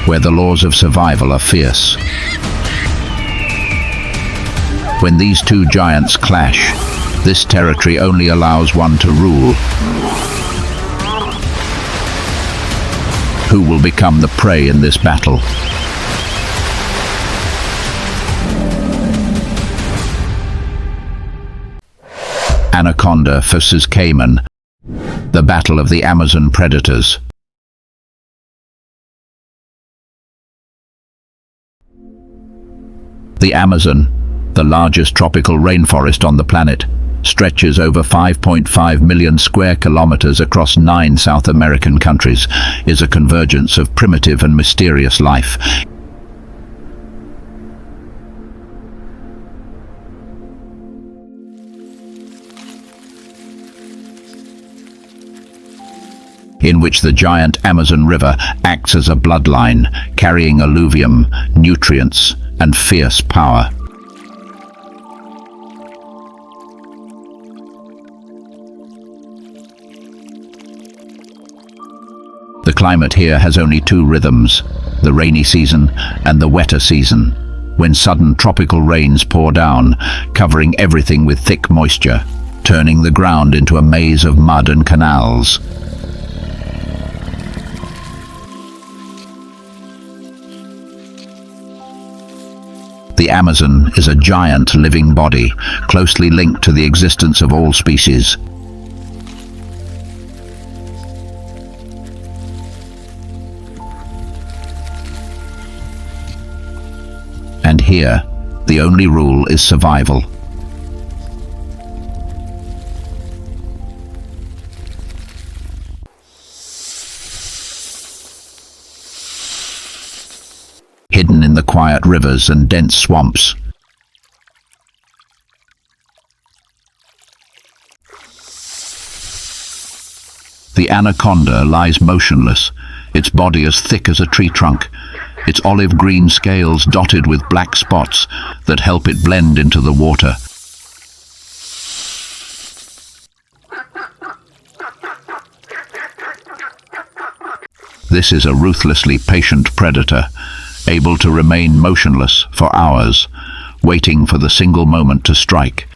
where the laws of survival are fierce. When these two giants clash, this territory only allows one to rule. Who will become the prey in this battle? Anaconda versus Caiman, the battle of the Amazon predators. The Amazon, the largest tropical rainforest on the planet, stretches over 5.5 million square kilometers across 9 South American countries, is a convergence of primitive and mysterious life. In which the giant Amazon River acts as a bloodline, carrying alluvium, nutrients, and fierce power. The climate here has only 2 rhythms, the rainy season and the wetter season, when sudden tropical rains pour down, covering everything with thick moisture, turning the ground into a maze of mud and canals. The Amazon is a giant living body, closely linked to the existence of all species. And here, the only rule is survival. Hidden in the quiet rivers and dense swamps. The anaconda lies motionless, its body as thick as a tree trunk, its olive-green scales dotted with black spots that help it blend into the water. This is a ruthlessly patient predator, able to remain motionless for hours, waiting for the single moment to strike.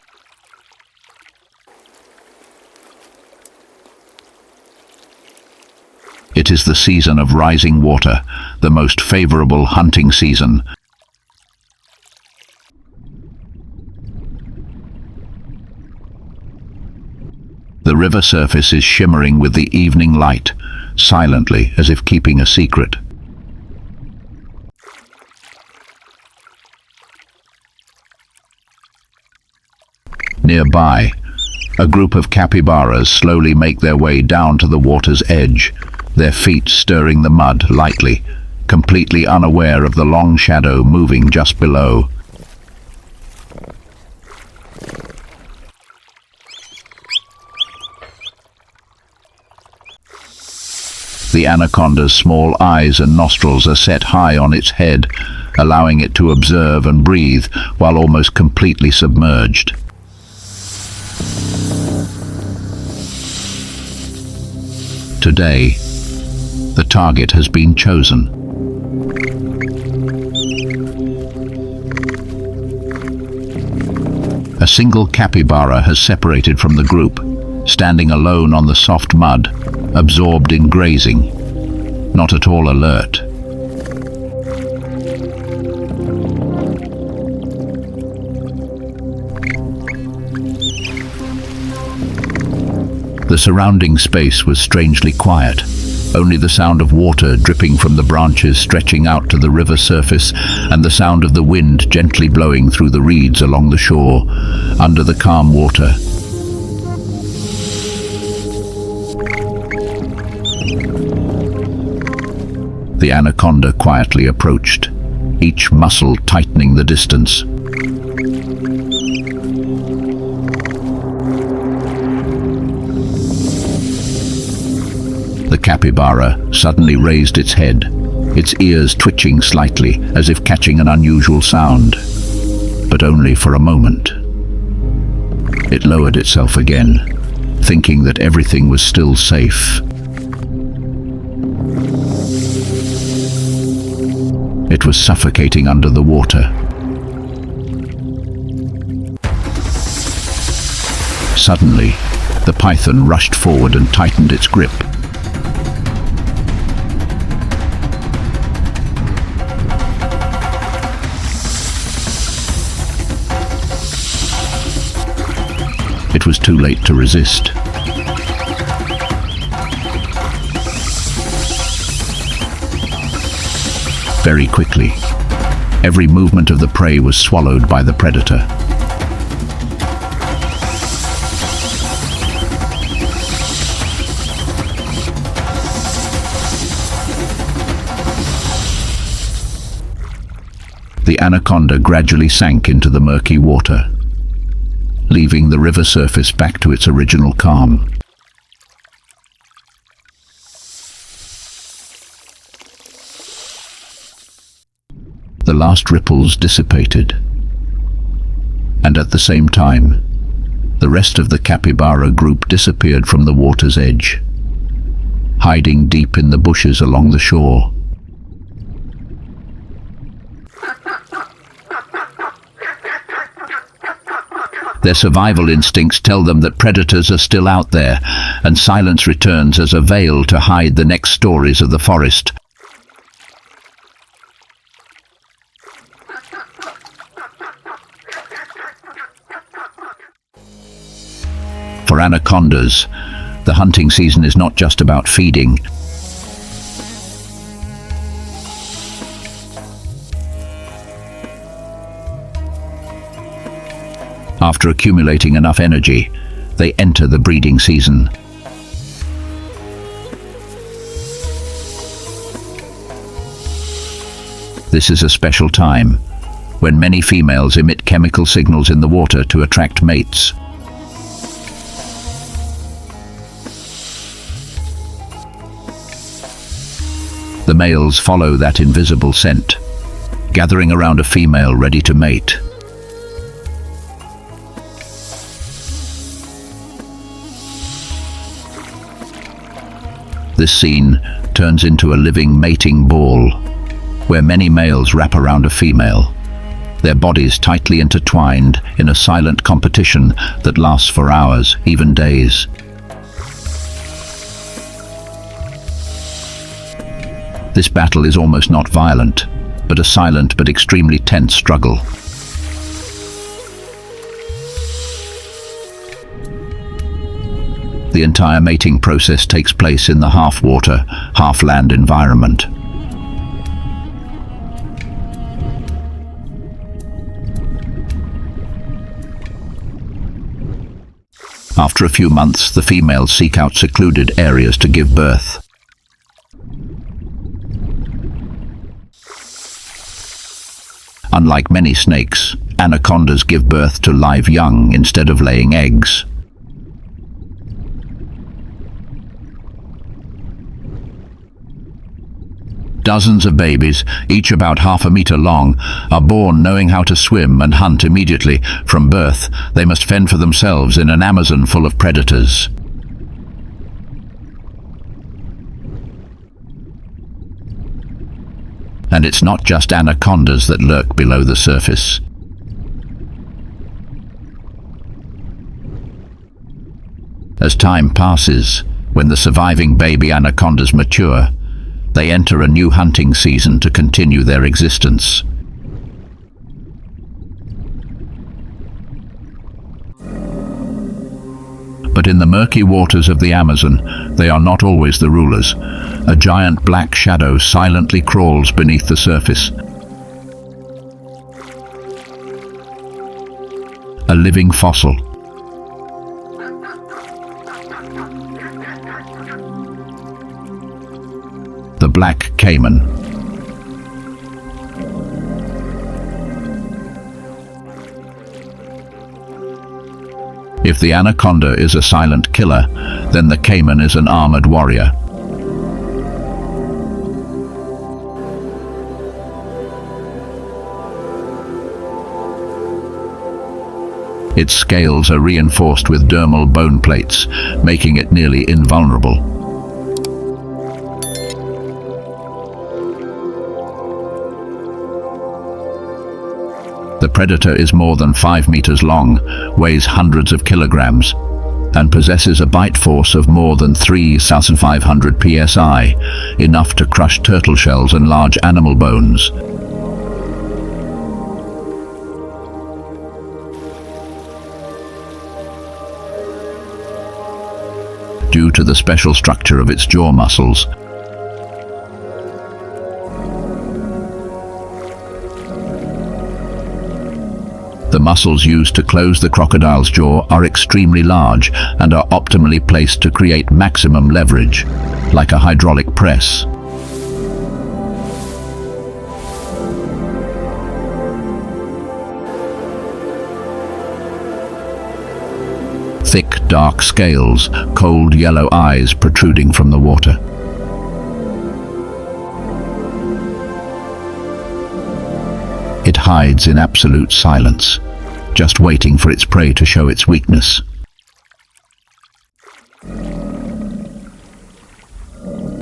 It is the season of rising water, the most favorable hunting season. The river surface is shimmering with the evening light, silently as if keeping a secret. Nearby, a group of capybaras slowly make their way down to the water's edge, their feet stirring the mud lightly, completely unaware of the long shadow moving just below. The anaconda's small eyes and nostrils are set high on its head, allowing it to observe and breathe while almost completely submerged. Today, the target has been chosen. A single capybara has separated from the group, standing alone on the soft mud, absorbed in grazing, not at all alert. The surrounding space was strangely quiet, only the sound of water dripping from the branches stretching out to the river surface and the sound of the wind gently blowing through the reeds along the shore, under the calm water. The anaconda quietly approached, each muscle tightening the distance. The capybara suddenly raised its head, its ears twitching slightly as if catching an unusual sound, but only for a moment. It lowered itself again, thinking that everything was still safe. It was suffocating under the water. Suddenly, the python rushed forward and tightened its grip. It was too late to resist. Very quickly, every movement of the prey was swallowed by the predator. The anaconda gradually sank into the murky water, leaving the river surface back to its original calm. The last ripples dissipated, and at the same time, the rest of the capybara group disappeared from the water's edge, hiding deep in the bushes along the shore. Their survival instincts tell them that predators are still out there, and silence returns as a veil to hide the next stories of the forest. For anacondas, the hunting season is not just about feeding. After accumulating enough energy, they enter the breeding season. This is a special time, when many females emit chemical signals in the water to attract mates. The males follow that invisible scent, gathering around a female ready to mate. This scene turns into a living mating ball, where many males wrap around a female, their bodies tightly intertwined in a silent competition that lasts for hours, even days. This battle is almost not violent, but a silent but extremely tense struggle. The entire mating process takes place in the half-water, half-land environment. After a few months, the females seek out secluded areas to give birth. Unlike many snakes, anacondas give birth to live young instead of laying eggs. Dozens of babies, each about half a meter long, are born knowing how to swim and hunt immediately. From birth, they must fend for themselves in an Amazon full of predators. And it's not just anacondas that lurk below the surface. As time passes, when the surviving baby anacondas mature, they enter a new hunting season to continue their existence. But in the murky waters of the Amazon, they are not always the rulers. A giant black shadow silently crawls beneath the surface. A living fossil. The black Caiman. If the anaconda is a silent killer, then the Caiman is an armored warrior. Its scales are reinforced with dermal bone plates, making it nearly invulnerable. The predator is more than 5 meters long, weighs hundreds of kilograms, and possesses a bite force of more than 3,500 psi, enough to crush turtle shells and large animal bones. Due to the special structure of its jaw muscles, the muscles used to close the crocodile's jaw are extremely large and are optimally placed to create maximum leverage, like a hydraulic press. Thick, dark scales, cold yellow eyes protruding from the water. It hides in absolute silence, just waiting for its prey to show its weakness.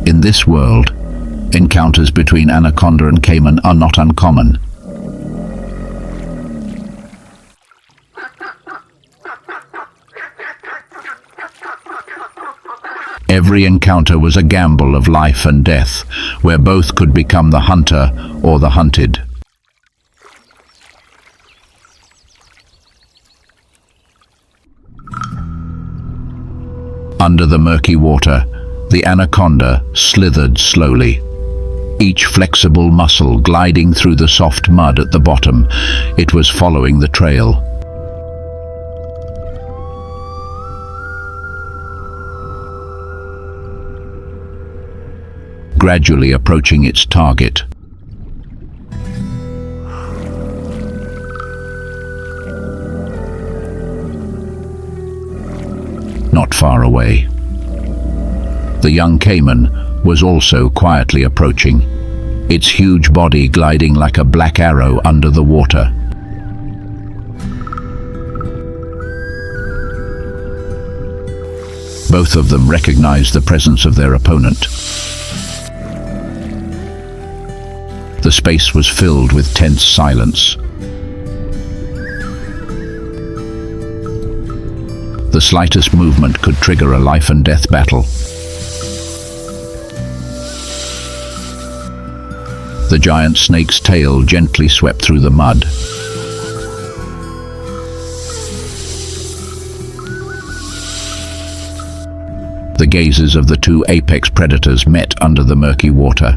In this world, encounters between Anaconda and Caiman are not uncommon. Every encounter was a gamble of life and death, where both could become the hunter or the hunted. Under the murky water, the anaconda slithered slowly, each flexible muscle gliding through the soft mud at the bottom. It was following the trail. Gradually approaching its target. Not far away, the young caiman was also quietly approaching, its huge body gliding like a black arrow under the water. Both of them recognized the presence of their opponent. The space was filled with tense silence. The slightest movement could trigger a life and death battle. The giant snake's tail gently swept through the mud. The gazes of the two apex predators met under the murky water.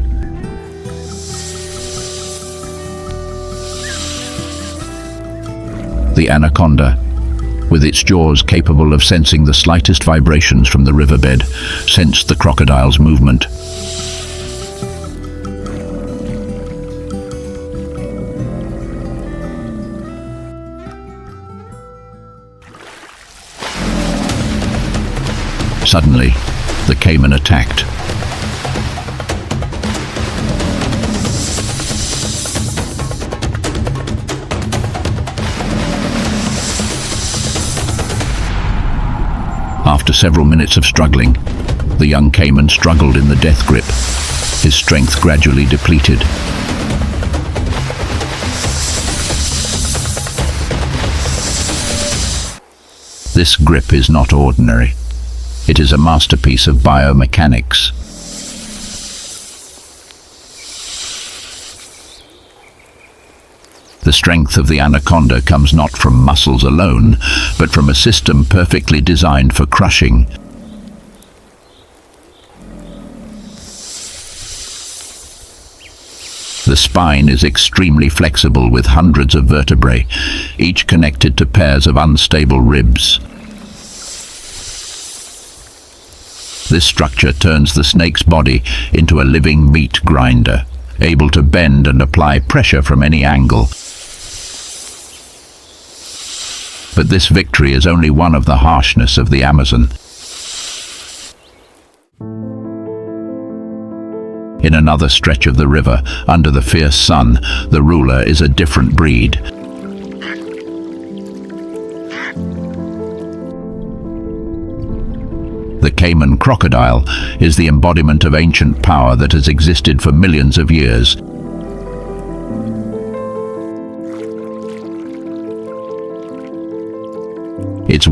The anaconda, with its jaws capable of sensing the slightest vibrations from the riverbed, sensed the crocodile's movement. Suddenly, the caiman attacked. After several minutes of struggling, the young caiman struggled in the death grip, his strength gradually depleted. This grip is not ordinary. It is a masterpiece of biomechanics. The strength of the anaconda comes not from muscles alone, but from a system perfectly designed for crushing. The spine is extremely flexible with hundreds of vertebrae, each connected to pairs of unstable ribs. This structure turns the snake's body into a living meat grinder, able to bend and apply pressure from any angle. But this victory is only one of the harshness of the Amazon. In another stretch of the river, under the fierce sun, the ruler is a different breed. The Caiman crocodile is the embodiment of ancient power that has existed for millions of years.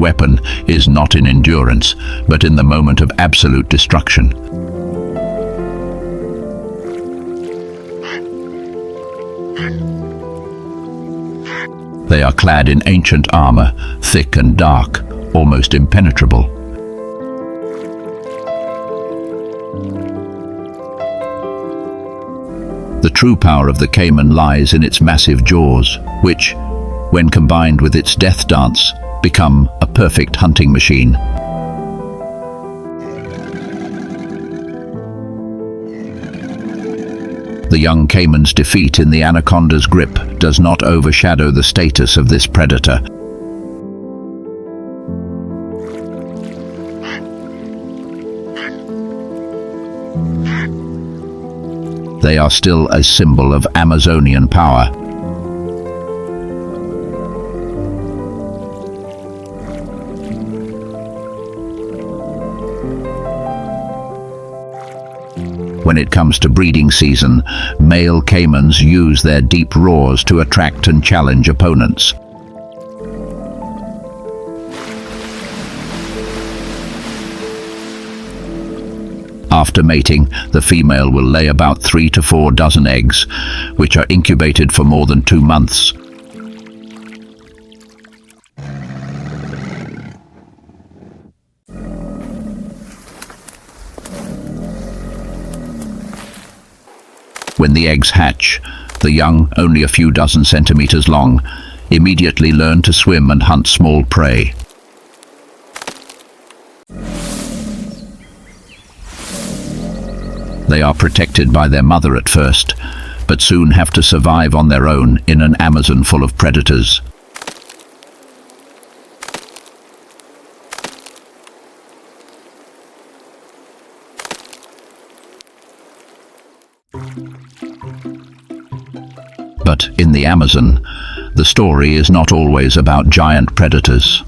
weapon is not in endurance, but in the moment of absolute destruction. They are clad in ancient armor, thick and dark, almost impenetrable. The true power of the Caiman lies in its massive jaws, which, when combined with its death dance, become a perfect hunting machine. The young Caiman's defeat in the Anaconda's grip does not overshadow the status of this predator. They are still a symbol of Amazonian power. When it comes to breeding season, male Caimans use their deep roars to attract and challenge opponents. After mating, the female will lay about 3 to 4 dozen eggs, which are incubated for more than 2 months. When the eggs hatch, the young, only a few dozen centimeters long, immediately learn to swim and hunt small prey. They are protected by their mother at first, but soon have to survive on their own in an Amazon full of predators. But in the Amazon, the story is not always about giant predators.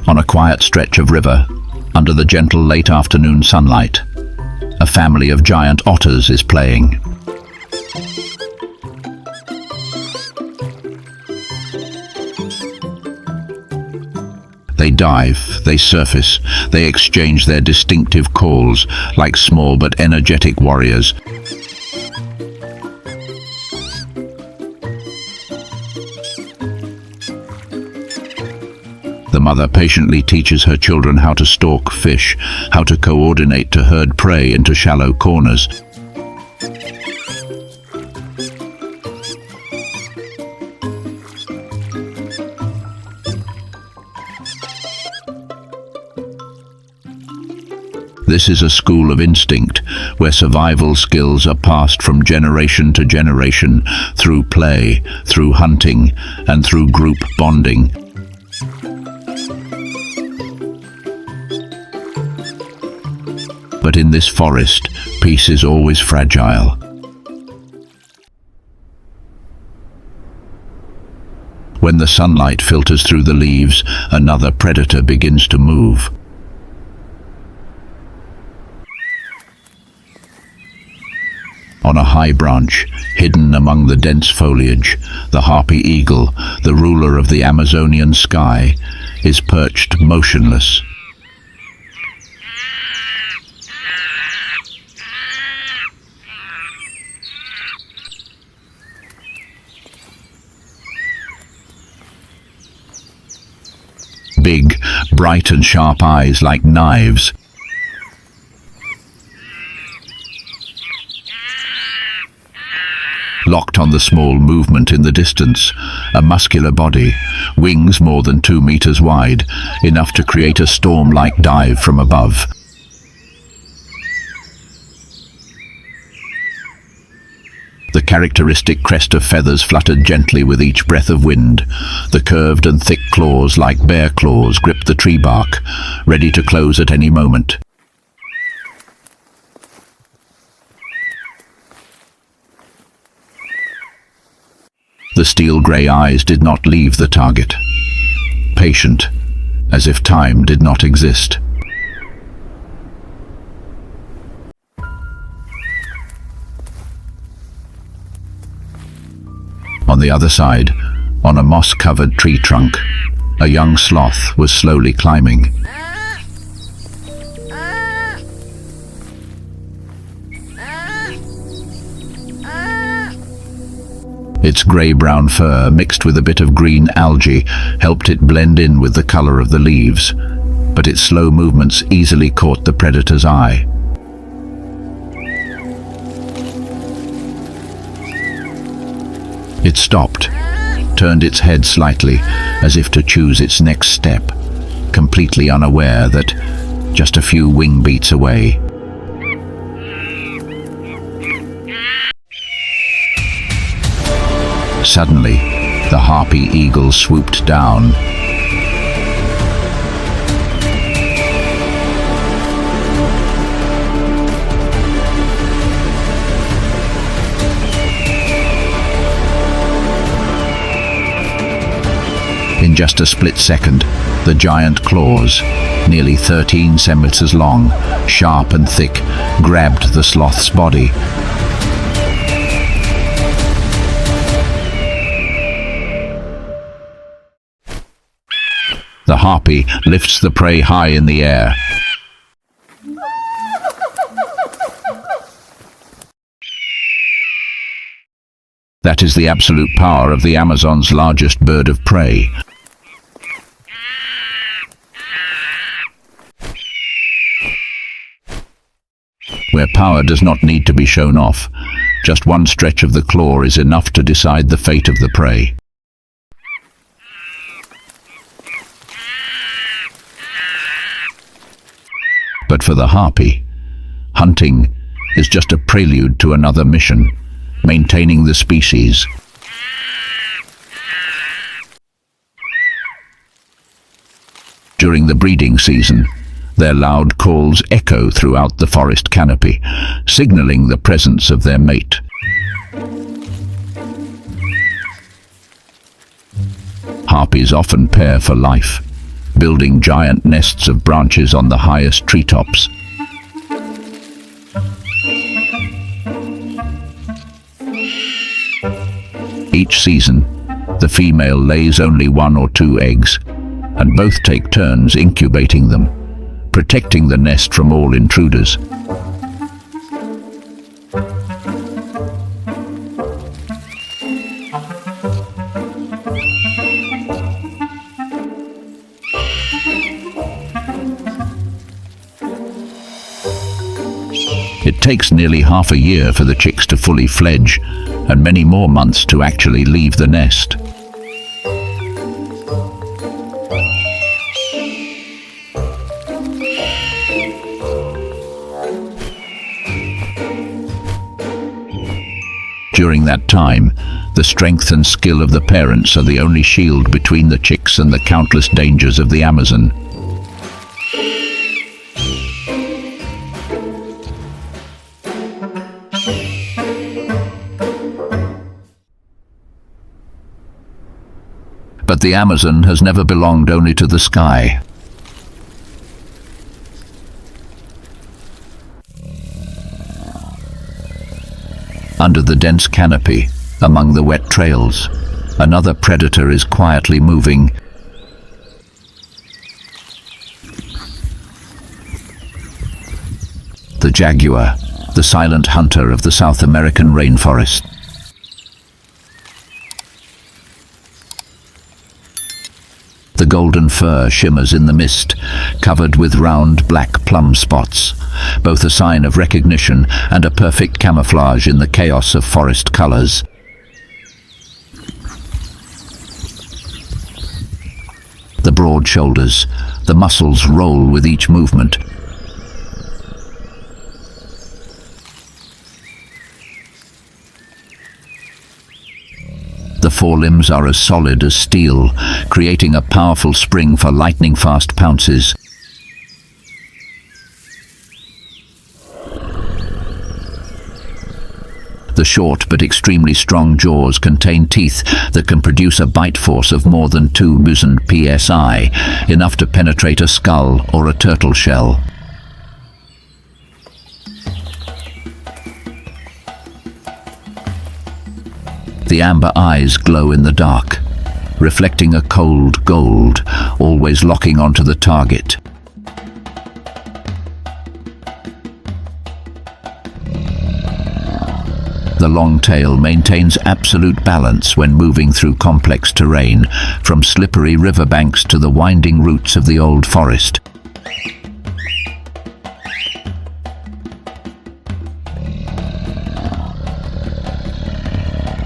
On a quiet stretch of river, under the gentle late afternoon sunlight, a family of giant otters is playing. They dive, they surface, they exchange their distinctive calls like small but energetic warriors. The mother patiently teaches her children how to stalk fish, how to coordinate to herd prey into shallow corners. This is a school of instinct, where survival skills are passed from generation to generation through play, through hunting, and through group bonding. But in this forest, peace is always fragile. When the sunlight filters through the leaves, another predator begins to move. On a high branch, hidden among the dense foliage, the harpy eagle, the ruler of the Amazonian sky, is perched motionless. Big, bright and sharp eyes like knives. Locked on the small movement in the distance, a muscular body, wings more than 2 meters wide, enough to create a storm-like dive from above. The characteristic crest of feathers fluttered gently with each breath of wind. The curved and thick claws, like bear claws, gripped the tree bark, ready to close at any moment. The steel-grey eyes did not leave the target, patient, as if time did not exist. the other side, on a moss-covered tree trunk, a young sloth was slowly climbing. Its grey-brown fur, mixed with a bit of green algae, helped it blend in with the color of the leaves, but its slow movements easily caught the predator's eye. It stopped, turned its head slightly, as if to choose its next step, completely unaware that just a few wing beats away, suddenly, the harpy eagle swooped down. In just a split second, the giant claws, nearly 13 centimeters long, sharp and thick, grabbed the sloth's body. The harpy lifts the prey high in the air. That is the absolute power of the Amazon's largest bird of prey. Where power does not need to be shown off, just one stretch of the claw is enough to decide the fate of the prey. But for the harpy, hunting is just a prelude to another mission, maintaining the species. During the breeding season, their loud calls echo throughout the forest canopy, signaling the presence of their mate. Harpies often pair for life, building giant nests of branches on the highest treetops. Each season, the female lays only 1 or 2 eggs, and both take turns incubating them, protecting the nest from all intruders. It takes nearly half a year for the chicks to fully fledge, and many more months to actually leave the nest. During that time, the strength and skill of the parents are the only shield between the chicks and the countless dangers of the Amazon. But the Amazon has never belonged only to the sky. Under the dense canopy, among the wet trails, another predator is quietly moving. The jaguar, the silent hunter of the South American rainforest. The golden fur shimmers in the mist, covered with round black plum spots, both a sign of recognition and a perfect camouflage in the chaos of forest colors. The broad shoulders, the muscles roll with each movement. The forelimbs are as solid as steel, creating a powerful spring for lightning-fast pounces. The short but extremely strong jaws contain teeth that can produce a bite force of more than 2,000 psi, enough to penetrate a skull or a turtle shell. The amber eyes glow in the dark, reflecting a cold gold, always locking onto the target. The long tail maintains absolute balance when moving through complex terrain, from slippery riverbanks to the winding routes of the old forest.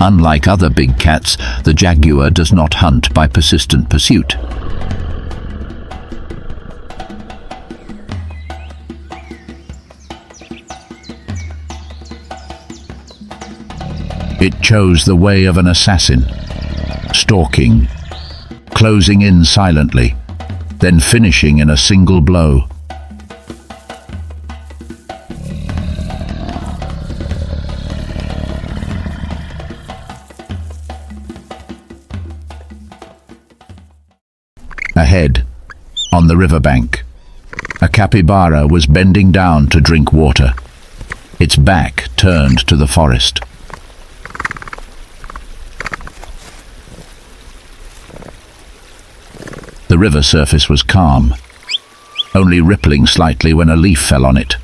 Unlike other big cats, the jaguar does not hunt by persistent pursuit. It chose the way of an assassin, stalking, closing in silently, then finishing in a single blow. Ahead, on the riverbank, a capybara was bending down to drink water, its back turned to the forest. The river surface was calm, only rippling slightly when a leaf fell on it.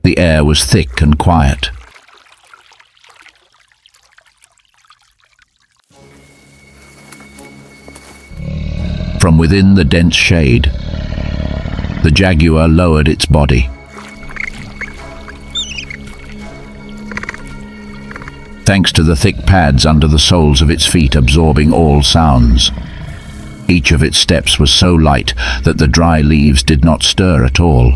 The air was thick and quiet. From within the dense shade, the jaguar lowered its body. Thanks to the thick pads under the soles of its feet absorbing all sounds. Each of its steps was so light that the dry leaves did not stir at all.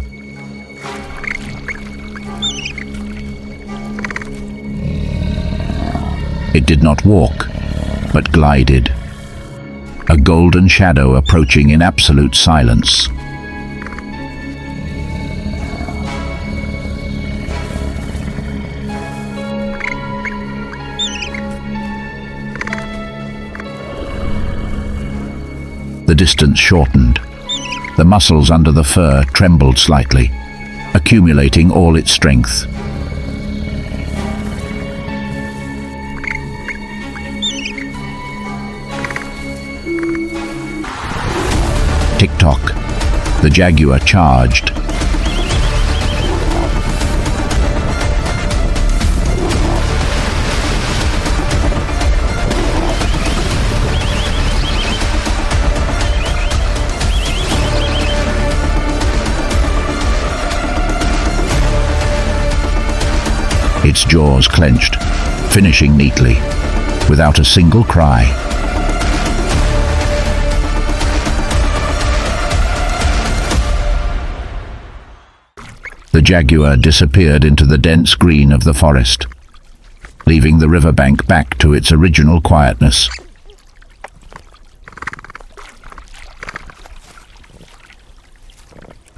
It did not walk, but glided, a golden shadow approaching in absolute silence. The distance shortened. The muscles under the fur trembled slightly, accumulating all its strength. Tick-tock. The jaguar charged. Its jaws clenched, finishing neatly, without a single cry. The jaguar disappeared into the dense green of the forest, leaving the riverbank back to its original quietness.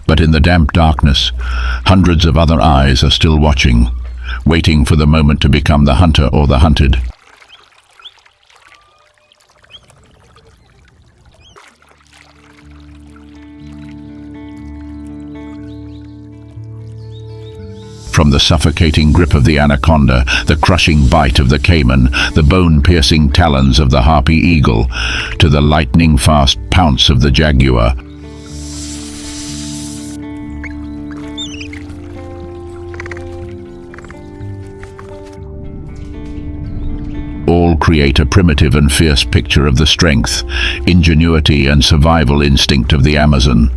But in the damp darkness, hundreds of other eyes are still watching, waiting for the moment to become the hunter or the hunted. From the suffocating grip of the anaconda, the crushing bite of the caiman, the bone-piercing talons of the harpy eagle, to the lightning-fast pounce of the jaguar, all create a primitive and fierce picture of the strength, ingenuity and survival instinct of the Amazon.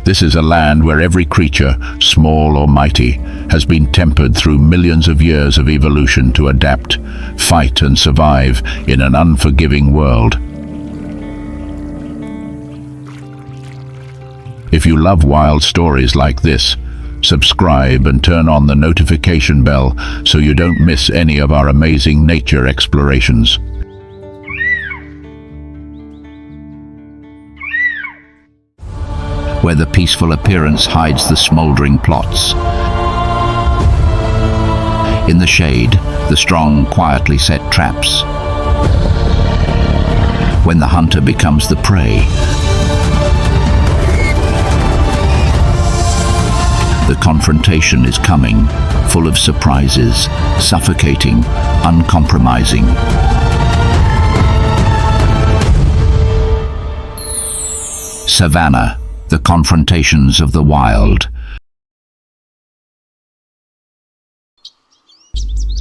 This is a land where every creature, small or mighty, has been tempered through millions of years of evolution to adapt, fight and survive in an unforgiving world. If you love wild stories like this, subscribe and turn on the notification bell so you don't miss any of our amazing nature explorations. Where the peaceful appearance hides the smoldering plots. In the shade, the strong quietly set traps. when the hunter becomes the prey. The confrontation is coming, full of surprises, suffocating, uncompromising. Savannah, the confrontations of the wild.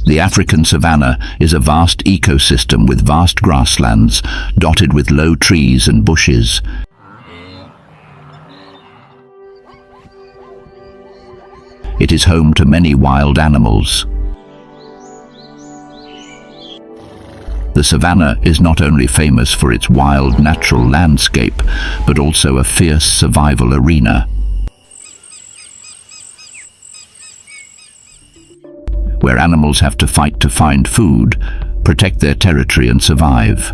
The African savanna is a vast ecosystem with vast grasslands, dotted with low trees and bushes. It is home to many wild animals. The savanna is not only famous for its wild natural landscape, but also a fierce survival arena. Where animals have to fight to find food, protect their territory and survive.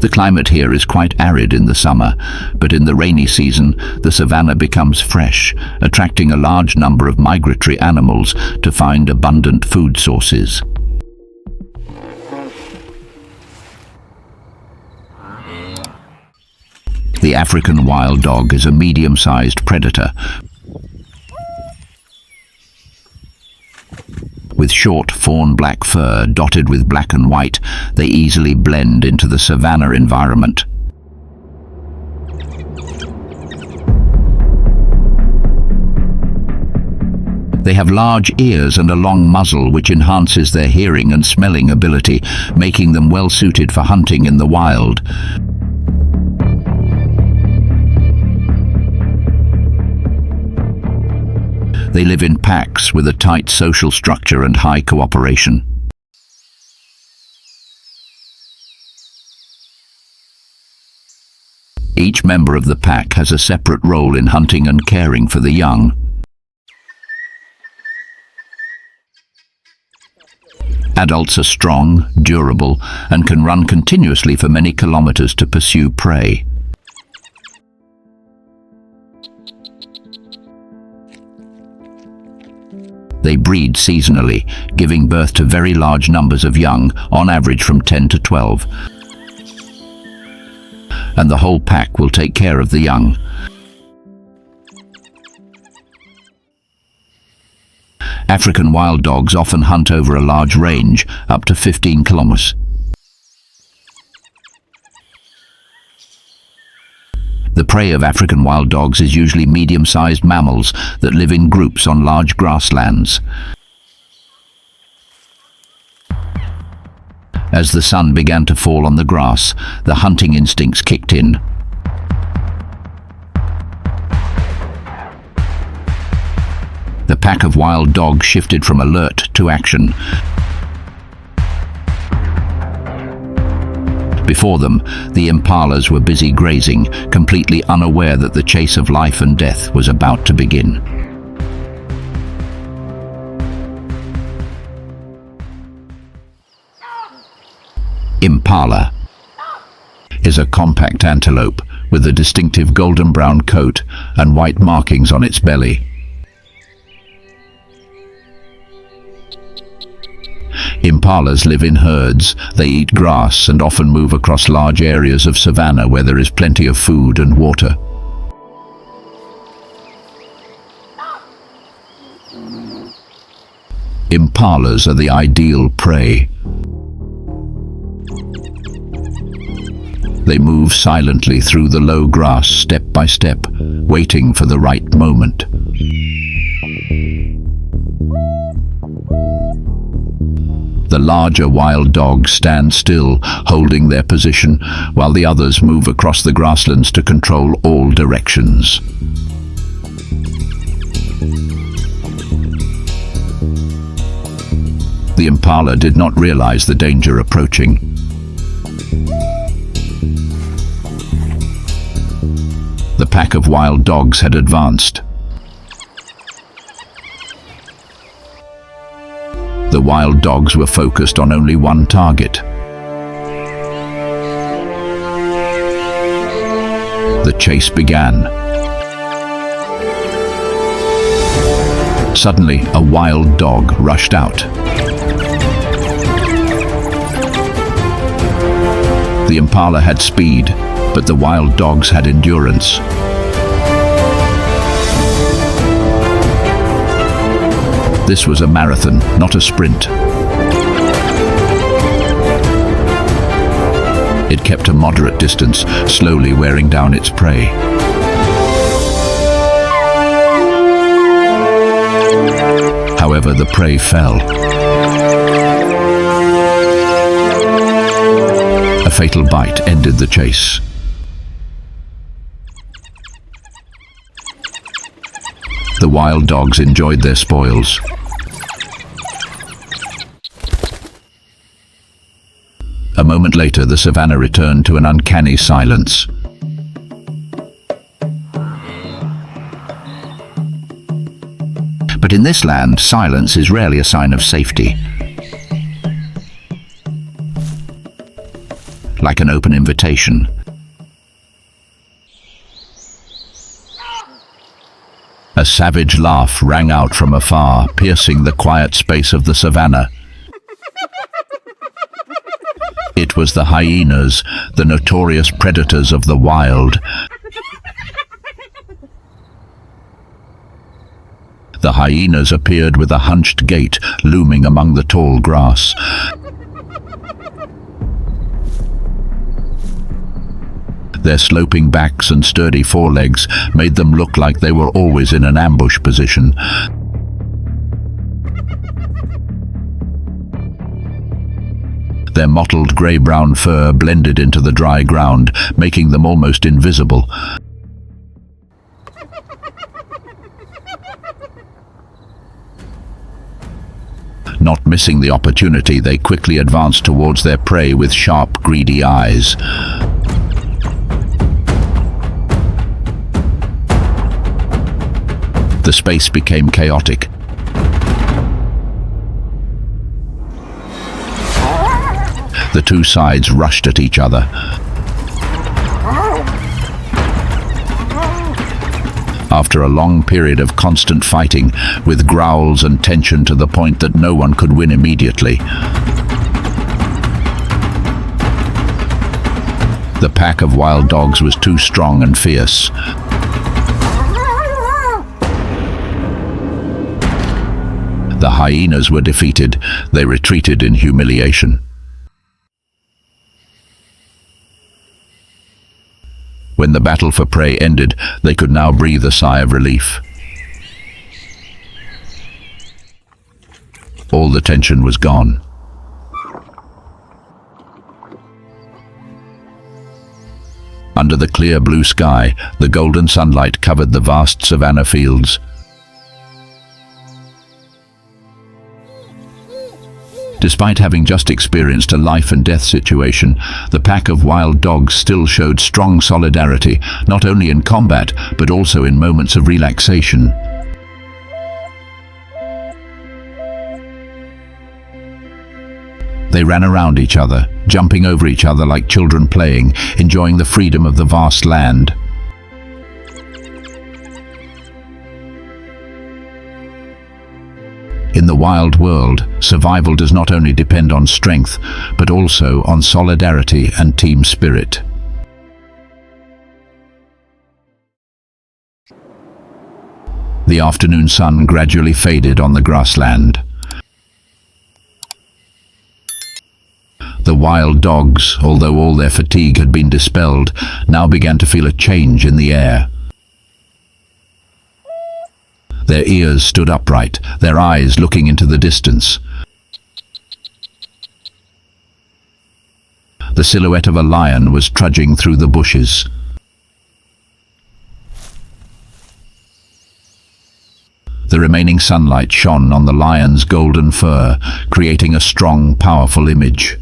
The climate here is quite arid in the summer, but in the rainy season, the savanna becomes fresh, attracting a large number of migratory animals to find abundant food sources. The African wild dog is a medium-sized predator. With short fawn-black fur dotted with black and white, they easily blend into the savanna environment. They have large ears and a long muzzle which enhances their hearing and smelling ability, making them well suited for hunting in the wild. They live in packs with a tight social structure and high cooperation. Each member of the pack has a separate role in hunting and caring for the young. Adults are strong, durable, and can run continuously for many kilometers to pursue prey. They breed seasonally, giving birth to very large numbers of young, on average from 10 to 12. And the whole pack will take care of the young. African wild dogs often hunt over a large range, up to 15 kilometers. The prey of African wild dogs is usually medium-sized mammals that live in groups on large grasslands. As the sun began to fall on the grass, the hunting instincts kicked in. The pack of wild dogs shifted from alert to action. Before them, the impalas were busy grazing, completely unaware that the chase of life and death was about to begin. Impala is a compact antelope with a distinctive golden brown coat and white markings on its belly. Impalas live in herds. They eat grass and often move across large areas of savanna where there is plenty of food and water. Impalas are the ideal prey. They move silently through the low grass step by step, waiting for the right moment. The larger wild dogs stand still, holding their position, while the others move across the grasslands to control all directions. The impala did not realize the danger approaching. The pack of wild dogs had advanced. The wild dogs were focused on only one target. The chase began. Suddenly, a wild dog rushed out. The impala had speed, but the wild dogs had endurance. This was a marathon, not a sprint. It kept a moderate distance, slowly wearing down its prey. However, the prey fell. A fatal bite ended the chase. The wild dogs enjoyed their spoils. A moment later, the savannah returned to an uncanny silence. But in this land, silence is rarely a sign of safety. Like an open invitation. A savage laugh rang out from afar, piercing the quiet space of the savannah. It was the hyenas, the notorious predators of the wild. The hyenas appeared with a hunched gait looming among the tall grass. Their sloping backs and sturdy forelegs made them look like they were always in an ambush position. Their mottled grey-brown fur blended into the dry ground, making them almost invisible. Not missing the opportunity, they quickly advanced towards their prey with sharp, greedy eyes. The space became chaotic. The two sides rushed at each other. After a long period of constant fighting, with growls and tension to the point that no one could win immediately, the pack of wild dogs was too strong and fierce. The hyenas were defeated. They retreated in humiliation. When the battle for prey ended, they could now breathe a sigh of relief. All the tension was gone. Under the clear blue sky, the golden sunlight covered the vast savanna fields. Despite having just experienced a life and death situation, the pack of wild dogs still showed strong solidarity, not only in combat, but also in moments of relaxation. They ran around each other, jumping over each other like children playing, enjoying the freedom of the vast land. In the wild world, survival does not only depend on strength, but also on solidarity and team spirit. The afternoon sun gradually faded on the grassland. The wild dogs, although all their fatigue had been dispelled, now began to feel a change in the air. Their ears stood upright, their eyes looking into the distance. The silhouette of a lion was trudging through the bushes. The remaining sunlight shone on the lion's golden fur, creating a strong, powerful image.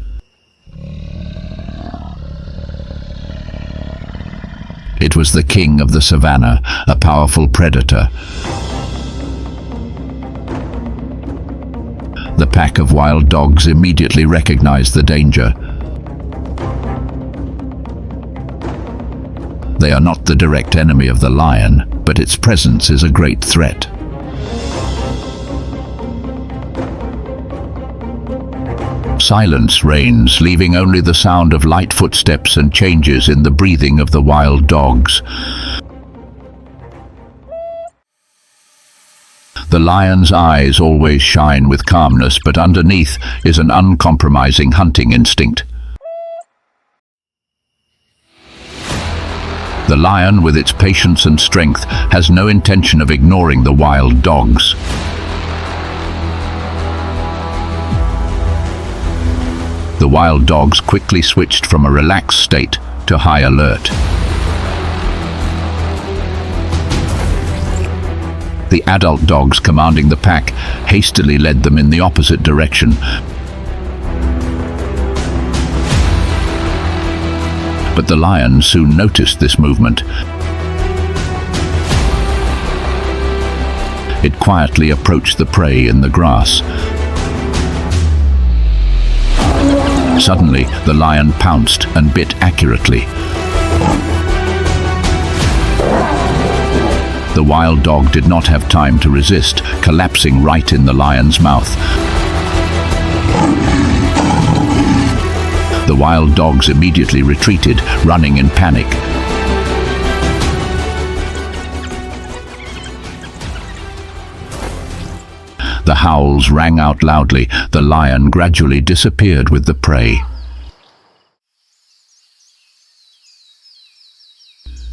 It was the king of the savannah, a powerful predator. The pack of wild dogs immediately recognized the danger. They are not the direct enemy of the lion, but its presence is a great threat. Silence reigns, leaving only the sound of light footsteps and changes in the breathing of the wild dogs. The lion's eyes always shine with calmness, but underneath is an uncompromising hunting instinct. The lion, with its patience and strength, has no intention of ignoring the wild dogs. The wild dogs quickly switched from a relaxed state to high alert. The adult dogs commanding the pack hastily led them in the opposite direction. But the lion soon noticed this movement. It quietly approached the prey in the grass. Suddenly, the lion pounced and bit accurately. The wild dog did not have time to resist, collapsing right in the lion's mouth. The wild dogs immediately retreated, running in panic. The howls rang out loudly. The lion gradually disappeared with the prey.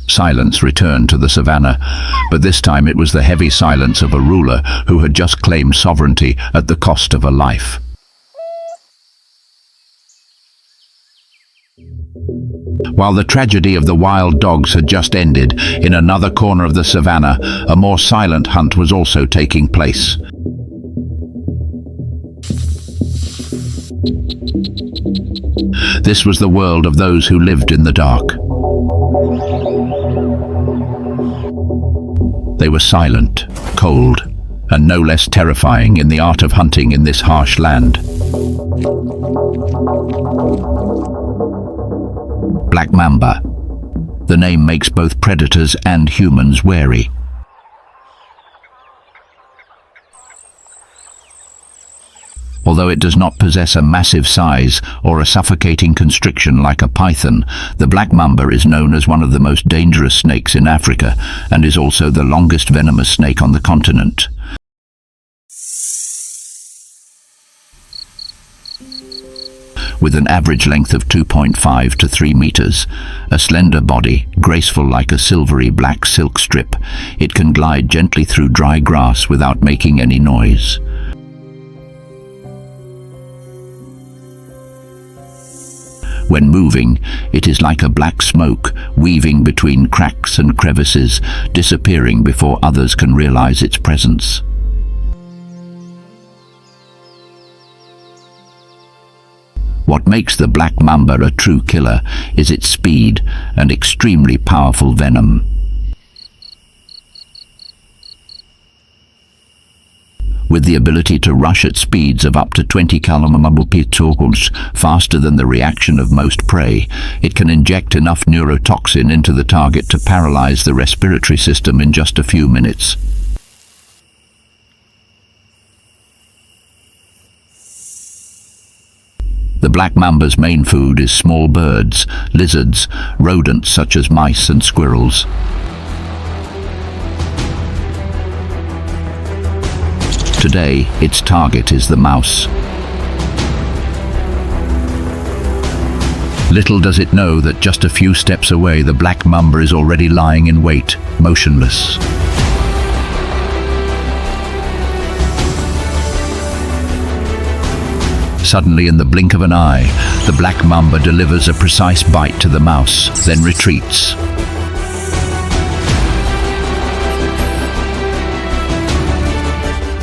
Silence returned to the savannah, but this time it was the heavy silence of a ruler who had just claimed sovereignty at the cost of a life. While the tragedy of the wild dogs had just ended, in another corner of the savannah, a more silent hunt was also taking place. This was the world of those who lived in the dark. They were silent, cold, and no less terrifying in the art of hunting in this harsh land. Black mamba. The name makes both predators and humans wary. Although it does not possess a massive size or a suffocating constriction like a python, the black mamba is known as one of the most dangerous snakes in Africa and is also the longest venomous snake on the continent. With an average length of 2.5 to 3 meters, a slender body, graceful like a silvery black silk strip, it can glide gently through dry grass without making any noise. When moving, it is like a black smoke, weaving between cracks and crevices, disappearing before others can realize its presence. What makes the black mamba a true killer is its speed and extremely powerful venom. With the ability to rush at speeds of up to 20 km/h faster than the reaction of most prey, it can inject enough neurotoxin into the target to paralyze the respiratory system in just a few minutes. The black mamba's main food is small birds, lizards, rodents such as mice and squirrels. Today, its target is the mouse. Little does it know that just a few steps away, the black mamba is already lying in wait, motionless. Suddenly, in the blink of an eye, the black mamba delivers a precise bite to the mouse, then retreats.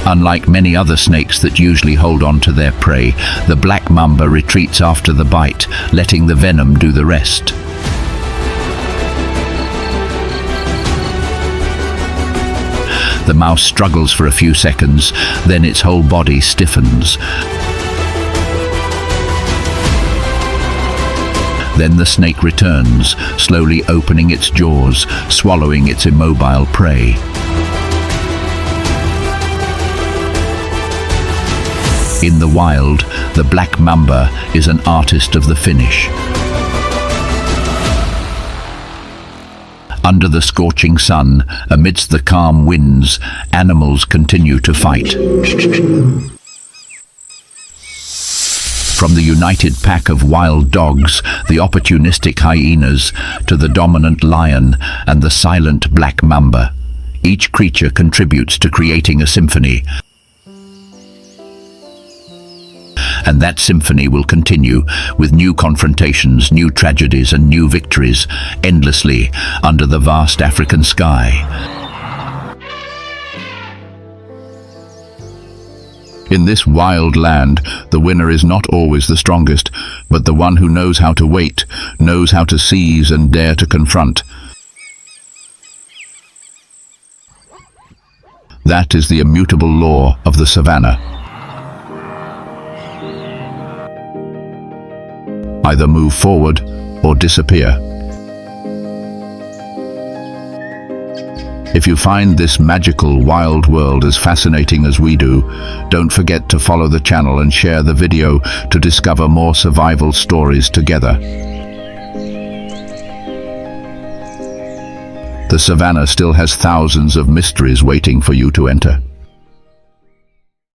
Unlike many other snakes that usually hold on to their prey, the black mamba retreats after the bite, letting the venom do the rest. The mouse struggles for a few seconds, then its whole body stiffens. Then the snake returns, slowly opening its jaws, swallowing its immobile prey. In the wild, the black mamba is an artist of the finish. Under the scorching sun, amidst the calm winds, animals continue to fight. From the united pack of wild dogs, the opportunistic hyenas, to the dominant lion and the silent black mamba, each creature contributes to creating a symphony. And that symphony will continue with new confrontations, new tragedies and new victories, endlessly under the vast African sky. In this wild land, the winner is not always the strongest, but the one who knows how to wait, knows how to seize and dare to confront. That is the immutable law of the savannah. Either move forward or disappear. If you find this magical wild world as fascinating as we do, don't forget to follow the channel and share the video to discover more survival stories together. The savannah still has thousands of mysteries waiting for you to enter.